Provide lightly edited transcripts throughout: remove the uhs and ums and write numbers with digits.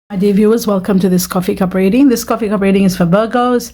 My dear viewers, welcome to this coffee cup reading. This coffee cup reading is for Virgos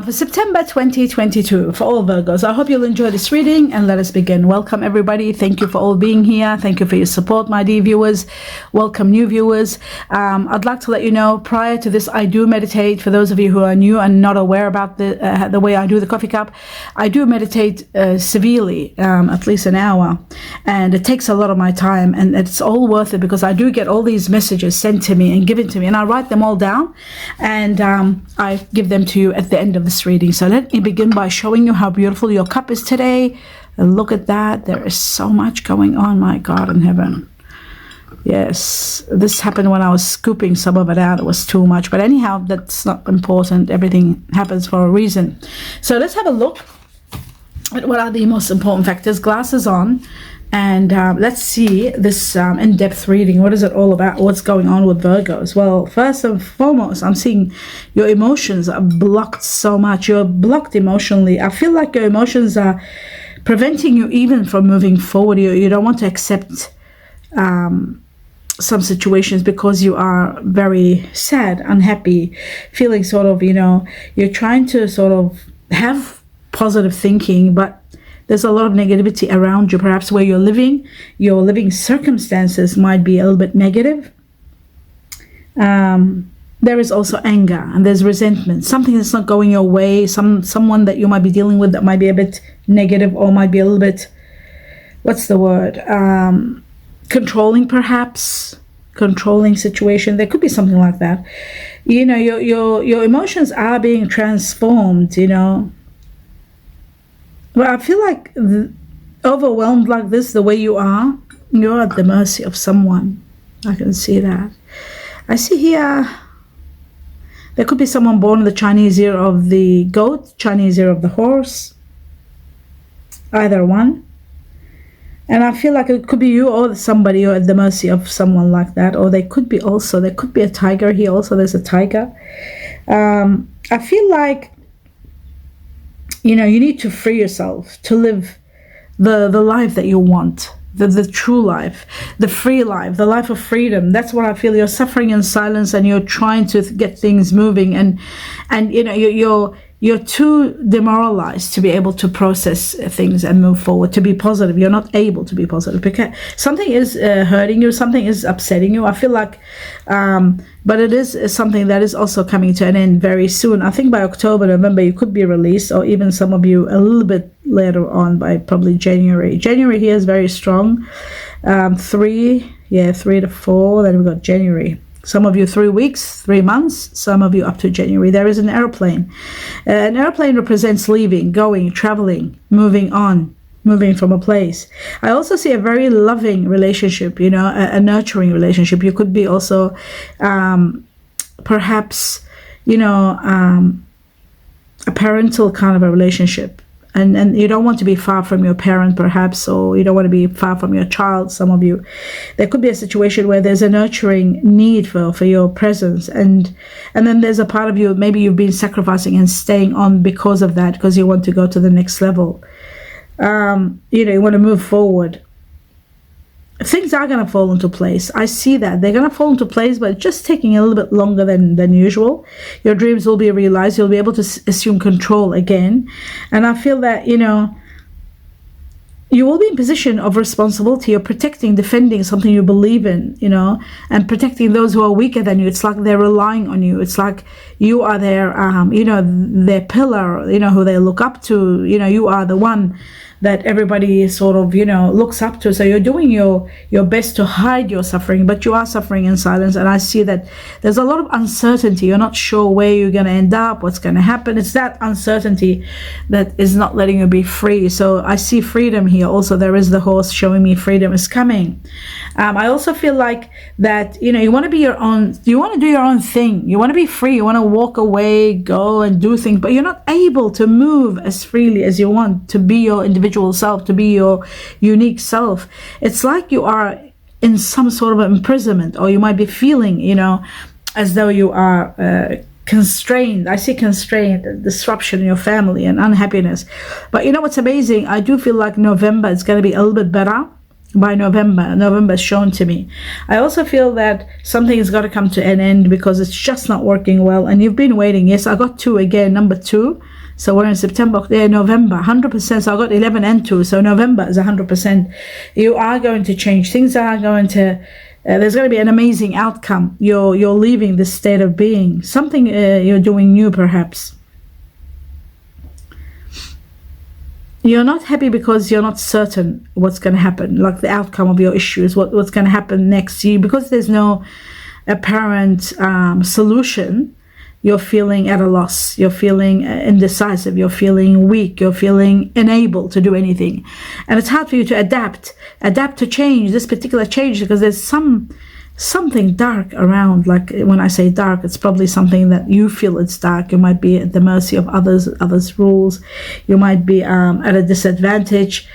for September 2022, for all Virgos. I hope you'll enjoy this reading, and let us begin. Welcome everybody. Thank you for all being here. Thank you for your support, my dear viewers. Welcome new viewers. I'd like to let you know, prior to this, I do meditate. For those of you who are new and not aware about the way I do the coffee cup, I do meditate severely, at least an hour, and it takes a lot of my time, and it's all worth it because I do get all these messages sent to me and given to me, and I write them all down, and I give them to you at the end of this reading. So let me begin by showing you how beautiful your cup is today. And look at that. There is so much going on, my God in heaven. Yes, this happened when I was scooping some of it out. It was too much, but anyhow, that's not important. Everything happens for a reason. So let's have a look at what are the most important factors. Glasses on. And let's see this in-depth reading. What is it all about? What's going on with Virgos? Well, first and foremost, I'm seeing your emotions are blocked so much. You're blocked emotionally. I feel like your emotions are preventing you even from moving forward. You don't want to accept some situations because you are very sad, unhappy, feeling sort of, you're trying to sort of have positive thinking, but there's a lot of negativity around you. Perhaps where you're living, your living circumstances might be a little bit negative. There is also anger, and there's resentment. Something that's not going your way, someone that you might be dealing with that might be a bit negative, or might be a little bit, what's the word? Controlling, perhaps. Controlling situation. There could be something like that. Your emotions are being transformed, Well, I feel like overwhelmed like this, the way you're at the mercy of someone. I can see that. I see here, there could be someone born in the Chinese year of the goat, Chinese year of the horse, either one. And I feel like it could be you or somebody, or at the mercy of someone like that. Or there could be a tiger here also. There's a tiger. I feel like you need to free yourself to live the life that you want, the true life, the free life, the life of freedom. That's what I feel. You're suffering in silence, and you're trying to get things moving, and you're too demoralized to be able to process things and move forward, to be positive. You're not able to be positive because something is hurting you, something is upsetting you. I feel like, but it is something that is also coming to an end very soon. I think by October, November, you could be released, or even some of you a little bit later on, by probably January. January here is very strong. 3 to 4. Then we've got January. Some of you 3 weeks, 3 months, some of you up to January. There is an airplane. An airplane represents leaving, going, traveling, moving on, moving from a place. I also see a very loving relationship, a nurturing relationship. You could be also perhaps, a parental kind of a relationship. And you don't want to be far from your parent, perhaps, or you don't want to be far from your child, some of you. There could be a situation where there's a nurturing need for your presence, and then there's a part of you, maybe you've been sacrificing and staying on because of that, because you want to go to the next level. You want to move forward. Things are going to fall into place. I see that. They're going to fall into place, but just taking a little bit longer than usual. Your dreams will be realized. You'll be able to assume control again. And I feel that, you will be in position of responsibility. You're protecting, defending something you believe in, and protecting those who are weaker than you. It's like they're relying on you. It's like you are their, their pillar, who they look up to. You are the one that everybody sort of, looks up to. So you're doing your best to hide your suffering, but you are suffering in silence. And I see that there's a lot of uncertainty. You're not sure where you're going to end up, what's going to happen. It's that uncertainty that is not letting you be free. So I see freedom here. Also, there is the horse showing me freedom is coming. I also feel like that, you want to be your own, you want to do your own thing. You want to be free. You want to walk away, go and do things, but you're not able to move as freely as you want, to be your individual self, to be your unique self. It's like you are in some sort of imprisonment, or you might be feeling, as though you are constrained. I see constraint, disruption in your family, and unhappiness. But what's amazing? I do feel like November is going to be a little bit better. by November. November is shown to me. I also feel that something has got to come to an end because it's just not working well, and you've been waiting. Yes, I got 2 again, number 2. So we're in September, November, 100%. So I got 11 and 2. So November is 100%. You are going to change. Things are going to, there's going to be an amazing outcome. You're leaving this state of being. Something you're doing new, perhaps. You're not happy because you're not certain what's going to happen, like the outcome of your issues, what's going to happen next year. Because there's no apparent solution, you're feeling at a loss. You're feeling indecisive. You're feeling weak. You're feeling unable to do anything. And it's hard for you to adapt to change, this particular change, because there's something dark around. Like when I say dark, it's probably something that you feel it's dark. You might be at the mercy of others' rules. You might be at a disadvantage.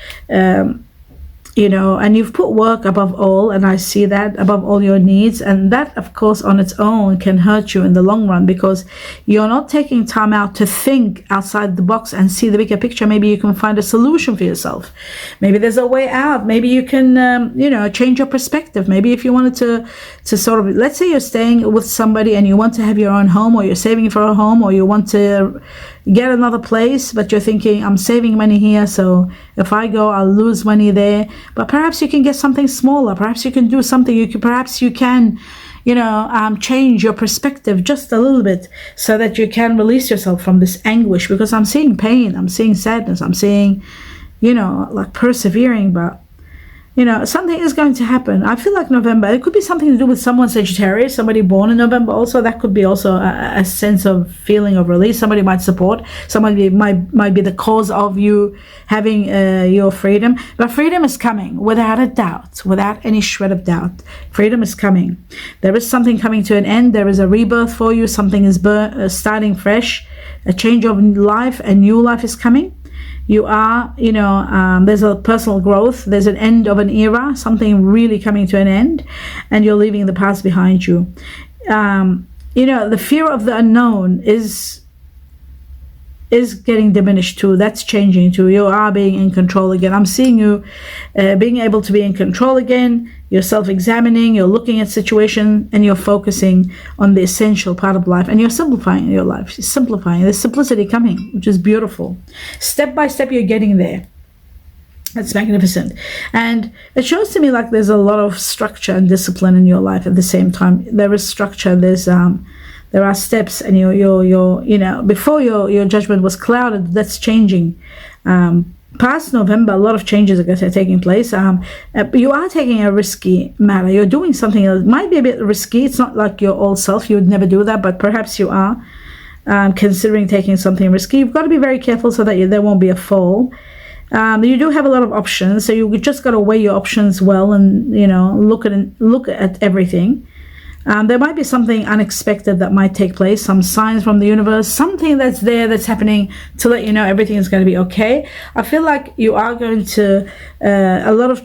And you've put work above all, and I see that, above all your needs, and that of course on its own can hurt you in the long run, because you're not taking time out to think outside the box and see the bigger picture. Maybe you can find a solution for yourself. Maybe there's a way out. Maybe you can change your perspective. Maybe if you wanted to sort of, let's say you're staying with somebody and you want to have your own home, or you're saving for a home, or you want to get another place, but you're thinking, I'm saving money here, so if I go, I'll lose money there. But perhaps you can get something smaller. Perhaps you can do something. Perhaps you can, change your perspective just a little bit, so that you can release yourself from this anguish. Because I'm seeing pain, I'm seeing sadness, I'm seeing, like persevering, but something is going to happen. I feel like November, it could be something to do with someone Sagittarius, somebody born in November also. That could be also a sense of feeling of release. Somebody might support. Somebody might be the cause of you having your freedom. But freedom is coming, without a doubt, without any shred of doubt. Freedom is coming. There is something coming to an end. There is a rebirth for you. Something is starting fresh. A change of life. A new life is coming. You are, there's a personal growth. There's an end of an era, something really coming to an end, and you're leaving the past behind you. The fear of the unknown is getting diminished too. That's changing too. You are being in control again. I'm seeing you being able to be in control again. You're self-examining, you're looking at situation, and you're focusing on the essential part of life, and you're simplifying your life. You're simplifying. There's simplicity coming, which is beautiful. Step by step, you're getting there. That's magnificent. And it shows to me like there's a lot of structure and discipline in your life at the same time. There is structure, there are steps, and before your judgment was clouded, that's changing. Past November, a lot of changes are taking place. You are taking a risky matter. You're doing something that might be a bit risky. It's not like your old self. You would never do that, but perhaps you are considering taking something risky. You've got to be very careful so that there won't be a fall. You do have a lot of options, so you just got to weigh your options well, and look at everything. There might be something unexpected that might take place, some signs from the universe, something that's happening to let you know everything is going to be okay. I feel like you are going to, a lot of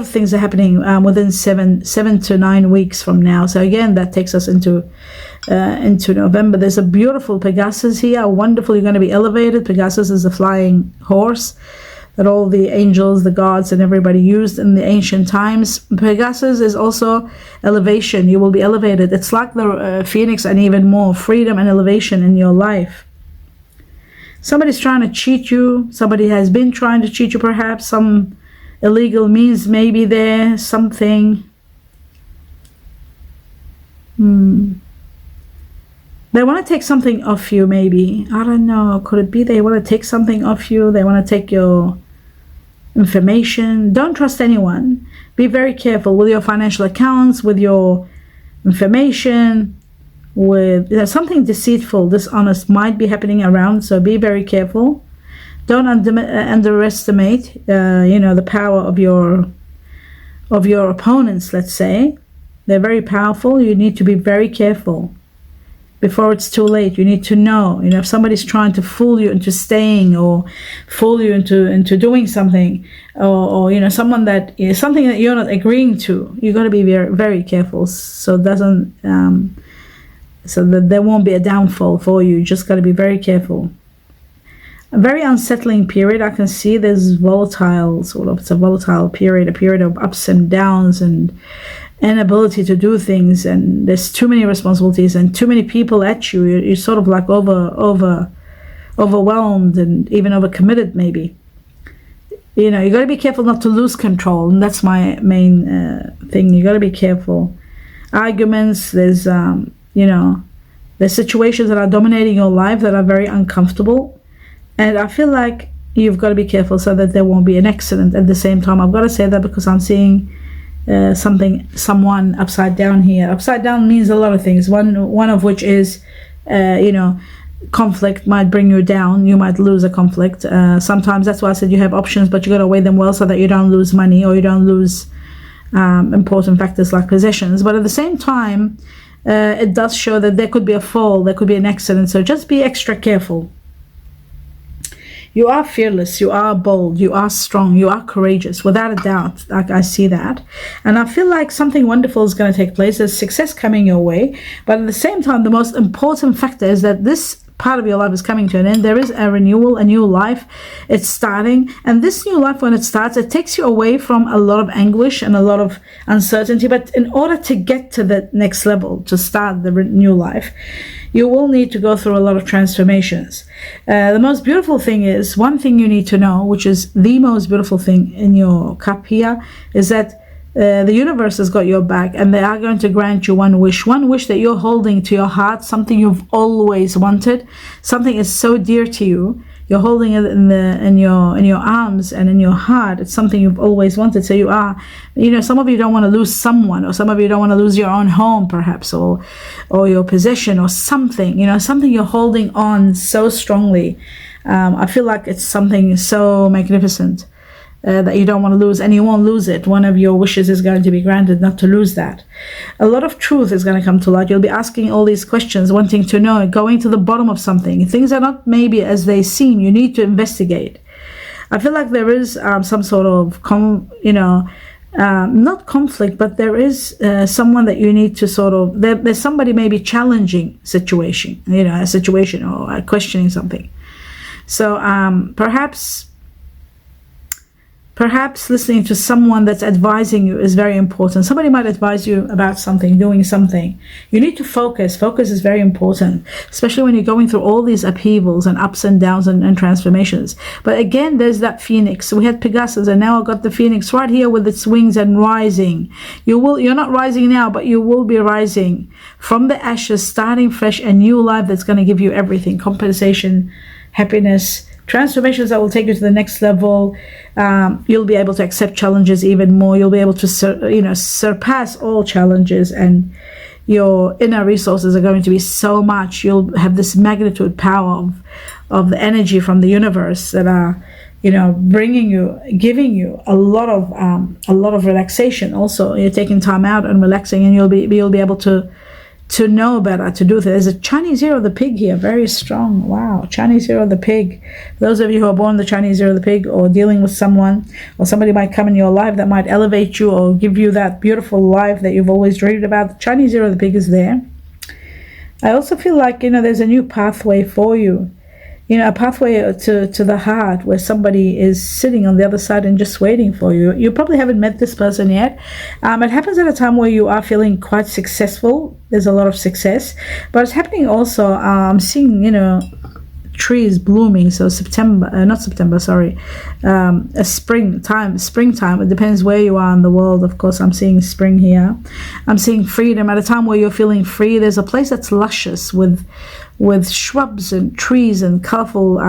things are happening within 7 to 9 weeks from now. So again, that takes us into November. There's a beautiful Pegasus here, wonderful. You're going to be elevated. Pegasus is a flying horse that all the angels, the gods, and everybody used in the ancient times. Pegasus is also elevation. You will be elevated. It's like the phoenix, and even more freedom and elevation in your life. Somebody's trying to cheat you. Somebody has been trying to cheat you, perhaps. Some illegal means may be there. Something. They want to take something off you, maybe. I don't know. Could it be they want to take something off you? They want to take your information. Don't trust anyone. Be very careful with your financial accounts, with your information, with something deceitful, dishonest might be happening around, so be very careful. Don't underestimate the power of your opponents. Let's say they're very powerful. You need to be very careful before it's too late. You need to know, if somebody's trying to fool you into staying, or fool you into doing something, or something that you're not agreeing to, you got to be very, very careful, so that there won't be a downfall for you. You just got to be very careful. a very unsettling period. I can see there's volatile sort of, it's a volatile period, a period of ups and downs and inability to do things, and there's too many responsibilities and too many people at you. You're sort of like overwhelmed and even overcommitted maybe. You know, you got to be careful not to lose control, and that's my main thing. You got to be careful. Arguments, there's there's situations that are dominating your life that are very uncomfortable, and I feel like you've got to be careful so that there won't be an accident. At the same time, I've got to say that because I'm seeing someone upside down here. Upside down means a lot of things. One of which is conflict might bring you down. You might lose a conflict. Sometimes that's why I said you have options, but you got to weigh them well so that you don't lose money or you don't lose important factors like possessions. But at the same time, it does show that there could be a fall, there could be an accident. So just be extra careful. You are fearless, you are bold, you are strong, you are courageous, without a doubt. Like, I see that. And I feel like something wonderful is going to take place. There's success coming your way. But at the same time, the most important factor is that this part of your life is coming to an end. There is a renewal, a new life. It's starting. And this new life, when it starts, it takes you away from a lot of anguish and a lot of uncertainty. But in order to get to the next level, to start the new life, you will need to go through a lot of transformations. The most beautiful thing is, one thing you need to know, which is the most beautiful thing in your cup here, is that the universe has got your back, and they are going to grant you one wish that you're holding to your heart, something you've always wanted, something is so dear to you. You're holding it in your arms and in your heart. It's something you've always wanted. So you are, some of you don't want to lose someone, or some of you don't want to lose your own home, perhaps, or your possession, or something. Something you're holding on so strongly. I feel like it's something so magnificent that you don't want to lose, and you won't lose it. One of your wishes is going to be granted, not to lose that. A lot of truth is going to come to light. You'll be asking all these questions, wanting to know, going to the bottom of something. Things are not maybe as they seem. You need to investigate. I feel like there is some sort of not conflict, but there is someone that you need to sort of, there's somebody maybe challenging situation, a situation, or questioning something. So Perhaps listening to someone that's advising you is very important. Somebody might advise you about something, doing something. You need to focus. Focus is very important, especially when you're going through all these upheavals and ups and downs and transformations. But again, there's that phoenix. We had Pegasus, and now I've got the phoenix right here with its wings and rising. You're not rising now, but you will be rising from the ashes, starting fresh, a new life that's going to give you everything: compensation, happiness, transformations that will take you to the next level. You'll be able to accept challenges even more. You'll be able to surpass all challenges, and your inner resources are going to be so much. You'll have this magnitude power of the energy from the universe that are giving you a lot of relaxation. Also, you're taking time out and relaxing, and you'll be able to know better, to do this. There's a Chinese year of the pig here, very strong. Wow, Chinese year of the pig. Those of you who are born the Chinese year of the pig, or dealing with someone, or somebody might come in your life that might elevate you or give you that beautiful life that you've always dreamed about. The Chinese year of the pig is there. I also feel like, there's a new pathway for you. A pathway to the heart, where somebody is sitting on the other side and just waiting for you. You probably haven't met this person yet. It happens at a time where you are feeling quite successful. There's a lot of success, but it's happening also. I'm seeing, trees blooming. So springtime. It depends where you are in the world. Of course, I'm seeing spring here. I'm seeing freedom at a time where you're feeling free. There's a place that's luscious with shrubs and trees and colorful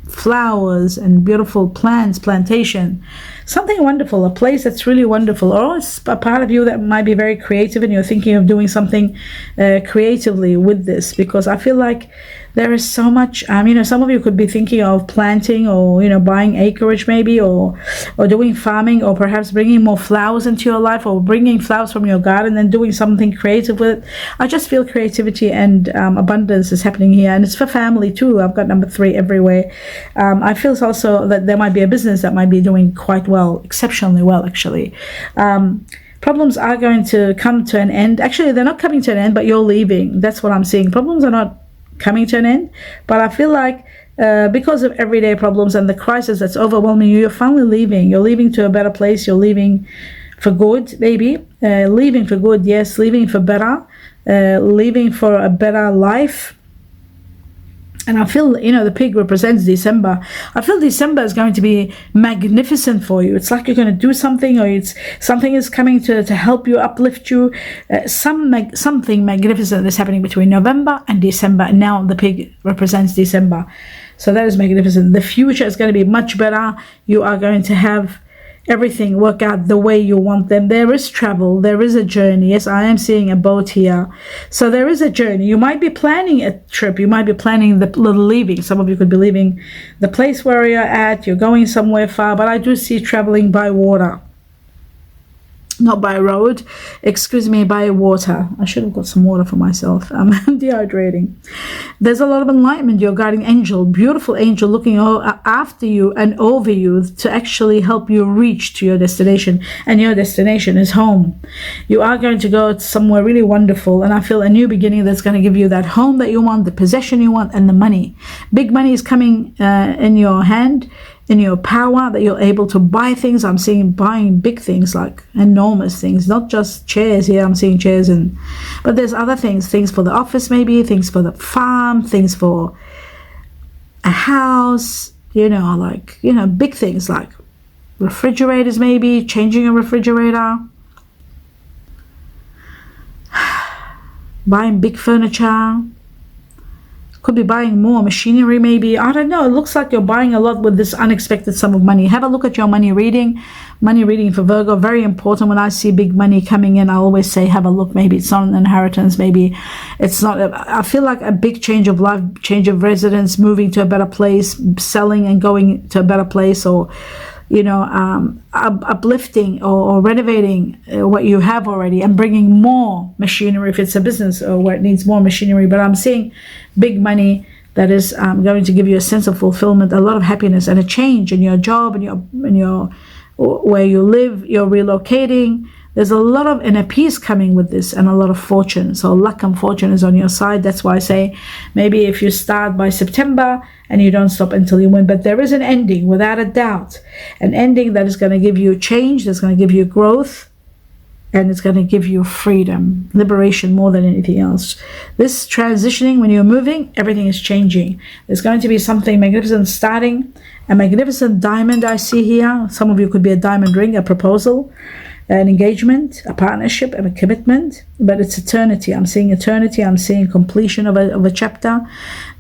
flowers and beautiful plantation. Something wonderful, a place that's really wonderful. Or it's a part of you that might be very creative, and you're thinking of doing something creatively with this, because I feel like there is so much, some of you could be thinking of planting, or buying acreage maybe, or doing farming, or perhaps bringing more flowers into your life, or bringing flowers from your garden and doing something creative with it. I just feel creativity and abundance is happening here, and it's for family too. I've got number 3 everywhere. I feel also that there might be a business that might be doing quite well, exceptionally well actually. Problems are going to come to an end. Actually, they're not coming to an end, but you're leaving. That's what I'm seeing. Problems are not coming to an end, but I feel like because of everyday problems and the crisis that's overwhelming you, you're finally leaving. You're leaving to a better place. You're leaving for good, maybe. Leaving for good, yes. Leaving for better. Leaving for a better life. And I feel, the pig represents December. I feel December is going to be magnificent for you. It's like you're going to do something, or something is coming to help you, uplift you. Something magnificent is happening between November and December. And now the pig represents December. So that is magnificent. The future is going to be much better. You are going to have everything work out the way you want them. There is travel, there is a journey. Yes, I am seeing a boat here. So there is a journey. You might be planning a trip. You might be planning the little leaving. Some of you could be leaving the place where you're at. You're going somewhere far, but I do see traveling by water. Not by road, excuse me, by water. I should have got some water for myself. I'm dehydrating. There's a lot of enlightenment. Your guardian angel, beautiful angel, looking after you and over you to actually help you reach to your destination. And your destination is home. You are going to go somewhere really wonderful. And I feel a new beginning that's going to give you that home that you want, the possession you want, and the money. Big money is coming in your hand, in your power, that you're able to buy things. I'm seeing buying big things, like enormous things, not just chairs here. I'm seeing chairs, but there's other things for the office, maybe things for the farm, things for a house, big things like refrigerators, maybe changing a refrigerator, buying big furniture. Could be buying more machinery, maybe. I don't know. It looks like you're buying a lot with this unexpected sum of money. Have a look at your money reading. Money reading for Virgo, very important. When I see big money coming in, I always say, have a look. Maybe it's not an inheritance. Maybe it's not. I feel like a big change of life, change of residence, moving to a better place, selling and going to a better place, or uplifting or renovating what you have already and bringing more machinery if it's a business or where it needs more machinery. But I'm seeing big money that is going to give you a sense of fulfillment, a lot of happiness, and a change in your job and your where you live. You're relocating. There's a lot of inner peace coming with this, and a lot of fortune. So luck and fortune is on your side. That's why I say maybe if you start by September and you don't stop until you win. But there is an ending, without a doubt. An ending that is going to give you change, that's going to give you growth, and it's going to give you freedom, liberation more than anything else. This transitioning, when you're moving, everything is changing. There's going to be something magnificent starting. A magnificent diamond I see here. Some of you could be a diamond ring, a proposal, an engagement, a partnership, and a commitment, but it's eternity. I'm seeing eternity. I'm seeing completion of a chapter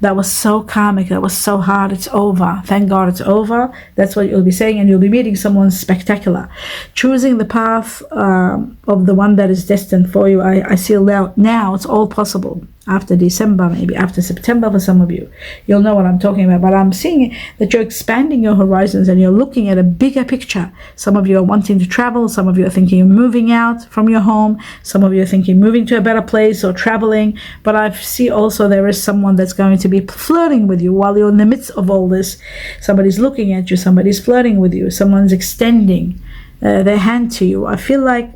that was so karmic, that was so hard. It's over. Thank God it's over. That's what you'll be saying, and you'll be meeting someone spectacular. Choosing the path of the one that is destined for you. I see now it's all possible. After December, maybe after September for some of you, you'll know what I'm talking about. But I'm seeing that you're expanding your horizons and you're looking at a bigger picture. Some of you are wanting to travel. Some of you are thinking of moving out from your home. Some of you are thinking moving to a better place or traveling. But I see also there is someone that's going to be flirting with you while you're in the midst of all this. Somebody's looking at you. Somebody's flirting with you. Someone's extending their hand to you. I feel like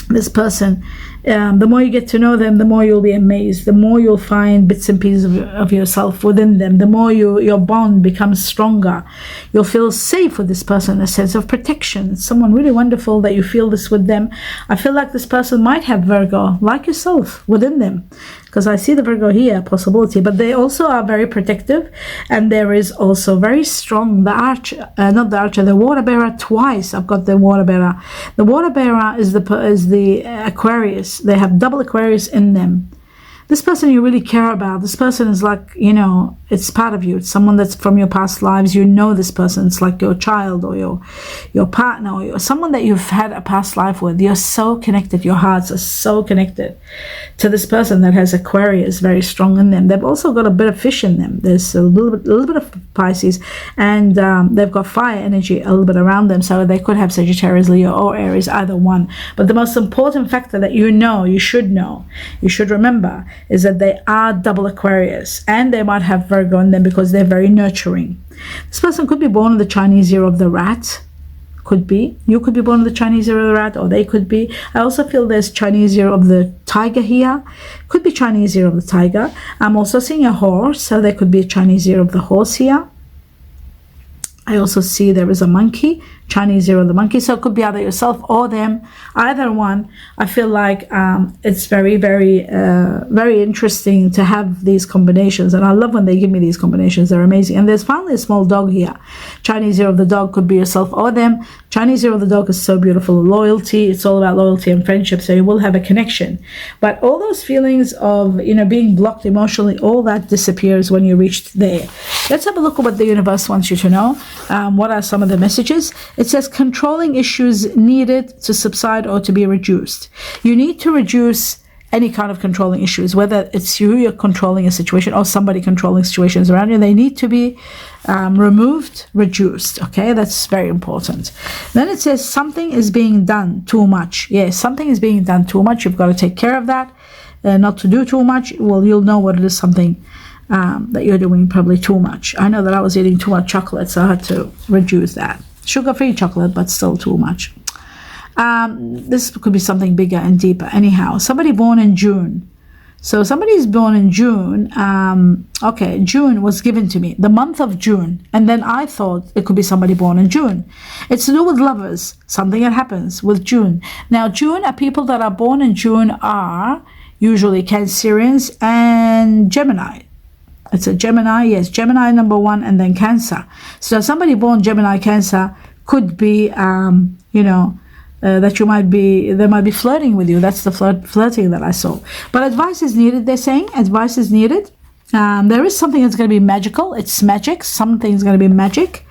this person, the more you get to know them, the more you'll be amazed, the more you'll find bits and pieces of yourself within them, the more your bond becomes stronger. You'll feel safe with this person, a sense of protection. It's someone really wonderful that you feel this with them. I feel like this person might have Virgo, like yourself, within them, because I see the Virgo here, possibility, but they also are very protective, and there is also very strong, the water bearer twice. I've got the water bearer. The water bearer is the Aquarius. They have double Aquarius in them. This person you really care about, this person is like, it's part of you. It's someone that's from your past lives. You know this person. It's like your child or your partner or someone that you've had a past life with. You're so connected. Your hearts are so connected to this person that has Aquarius very strong in them. They've also got a bit of fish in them. There's a little bit of Pisces, and they've got fire energy a little bit around them. So they could have Sagittarius, Leo, or Aries, either one. But the most important factor that you should remember, is that they are double Aquarius, and they might have Virgo in them because they're very nurturing. This person could be born in the Chinese year of the rat, could be. You could be born with the Chinese year of the rat, or they could be. I also feel there's Chinese year of the tiger here. Could be Chinese year of the tiger. I'm also seeing a horse, so there could be a Chinese year of the horse here. I also see there is a monkey, Chinese year of the monkey. So it could be either yourself or them, either one. I feel like it's very, very, very interesting to have these combinations. And I love when they give me these combinations. They're amazing. And there's finally a small dog here. Chinese year of the dog could be yourself or them. Chinese year of the dog is so beautiful. Loyalty, it's all about loyalty and friendship. So you will have a connection. But all those feelings of, being blocked emotionally, all that disappears when you reach there. Let's have a look at what the universe wants you to know. What are some of the messages? It says controlling issues needed to subside or to be reduced. You need to reduce any kind of controlling issues, whether it's you're controlling a situation or somebody controlling situations around you. They need to be removed, reduced. Okay, that's very important. Then it says something is being done too much. Yes, something is being done too much. You've got to take care of that, not to do too much. Well, you'll know what it is, something that you're doing probably too much. I know that I was eating too much chocolate, so I had to reduce that. Sugar-free chocolate, but still too much. This could be something bigger and deeper. Anyhow, somebody born in June. So somebody is born in June. Okay, June was given to me, the month of June. And then I thought it could be somebody born in June. It's to do with lovers, something that happens with June. Now, June, people that are born in June are usually Cancerians and Gemini. It's a Gemini, yes, Gemini number 1, and then Cancer. So somebody born Gemini, Cancer could be, that they might be flirting with you. That's the flirting that I saw. But advice is needed, they're saying. Advice is needed. There is something that's going to be magical. It's magic. Something's going to be magic.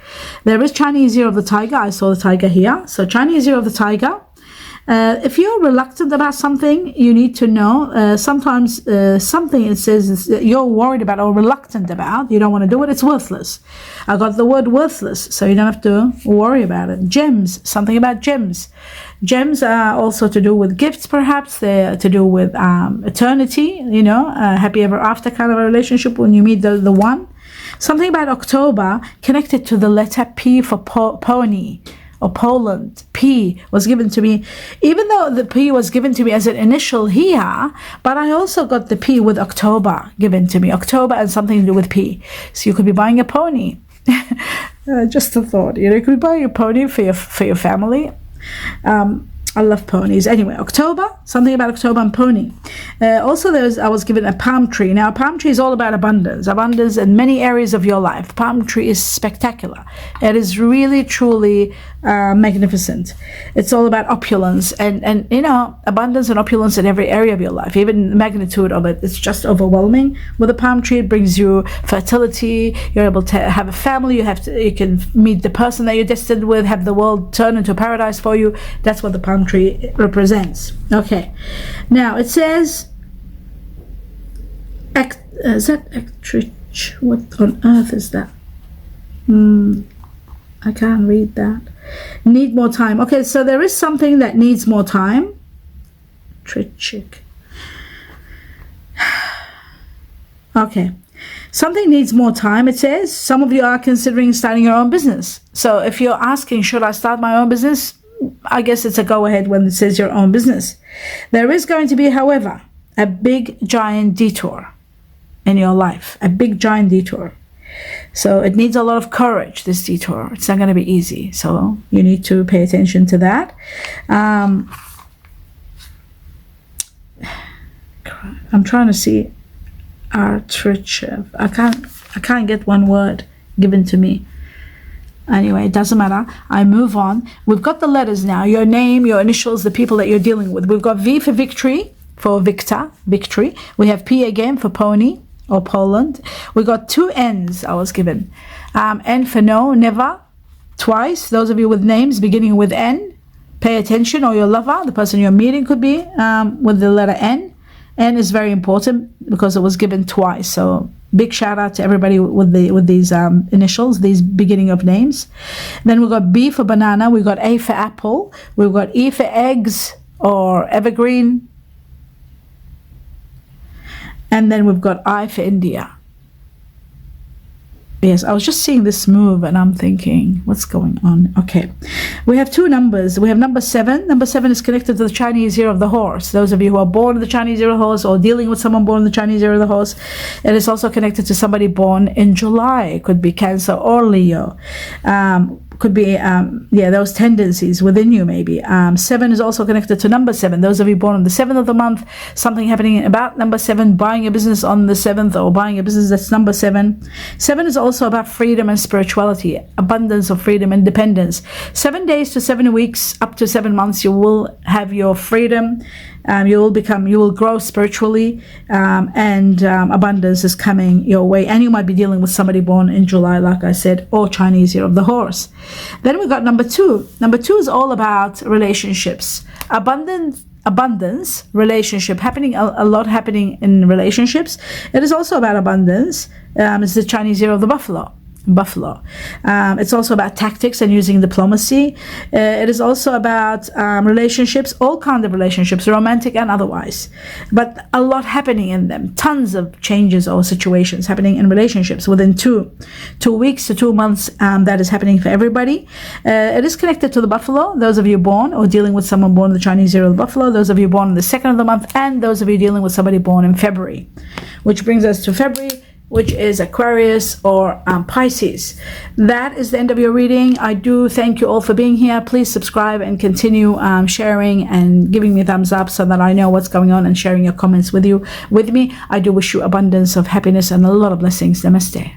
There is Chinese year of the tiger. I saw the tiger here. So Chinese year of the tiger. If you're reluctant about something, you need to know sometimes something it says you're worried about or reluctant about, you don't want to do it, it's worthless. I got the word worthless, so you don't have to worry about it. Gems, something about gems. Gems are also to do with gifts, perhaps. They're to do with eternity, happy ever after kind of a relationship when you meet the one. Something about October connected to the letter P for pony. Or Poland. P was given to me, even though the P was given to me as an initial here, but I also got the P with October given to me. October and something to do with P. So you could be buying a pony. Just a thought. You could be buying a pony for your family. I love ponies. Anyway, October, something about October and pony. Also, I was given a palm tree. Now, a palm tree is all about abundance in many areas of your life. Palm tree is spectacular. It is really, truly magnificent. It's all about opulence and abundance and opulence in every area of your life. Even the magnitude of it, it's just overwhelming. With a palm tree, it brings you fertility. You're able to have a family. You can meet the person that you're destined with. Have the world turn into a paradise for you. That's what the palm tree represents. Okay, now it says is that Ectrich? What on earth is that? I can't read that. Need more time. Okay, so there is something that needs more time. Trichik. Okay, something needs more time. It says some of you are considering starting your own business. So if you're asking, should I start my own business? I guess it's a go-ahead when it says your own business. There is going to be, however, a big, giant detour in your life. A big, giant detour. So it needs a lot of courage, this detour. It's not going to be easy. So you need to pay attention to that. I'm trying to see Artrichev. I can't get one word given to me. Anyway, it doesn't matter. I move on. We've got the letters now. Your name, your initials, the people that you're dealing with. We've got V for victory, for Victor, victory. We have P again for pony or Poland. We got 2 N's I was given. N for no, never, twice. Those of you with names beginning with N, pay attention, or your lover, the person you're meeting could be with the letter N. N is very important because it was given twice. So big shout out to everybody with these initials, these beginning of names. Then we've got B for banana. We've got A for apple. We've got E for eggs or evergreen. And then we've got I for India. Yes, I was just seeing this move and I'm thinking, what's going on? Okay, we have two numbers. We have number 7. Number 7 is connected to the Chinese year of the horse. Those of you who are born in the Chinese year of the horse or dealing with someone born in the Chinese year of the horse, it is also connected to somebody born in July. It could be Cancer or Leo. Could be those tendencies within you. Maybe 7 is also connected to number 7. Those of you born on the 7th of the month, something happening about number 7, buying a business on the 7th or buying a business that's number 7. 7 is also about freedom and spirituality, abundance of freedom, independence. 7 days to 7 weeks, up to 7 months, you will have your freedom. You will grow spiritually, and abundance is coming your way. And you might be dealing with somebody born in July, like I said, or Chinese year of the horse. Then we got number 2. Number 2 is all about relationships, abundance, relationship happening, a lot happening in relationships. It is also about abundance. It's the Chinese year of the buffalo. It's also about tactics and using diplomacy. It is also about relationships, all kinds of relationships, romantic and otherwise, but a lot happening in them. Tons of changes or situations happening in relationships within 2 weeks to 2 months. That is happening for everybody. It is connected to the buffalo. Those of you born or dealing with someone born in the Chinese year of the buffalo, those of you born in the 2nd of the month, and those of you dealing with somebody born in February, which brings us to February, which is Aquarius or Pisces. That is the end of your reading. I do thank you all for being here. Please subscribe and continue sharing and giving me a thumbs up so that I know what's going on and sharing your comments with me. I do wish you abundance of happiness and a lot of blessings. Namaste.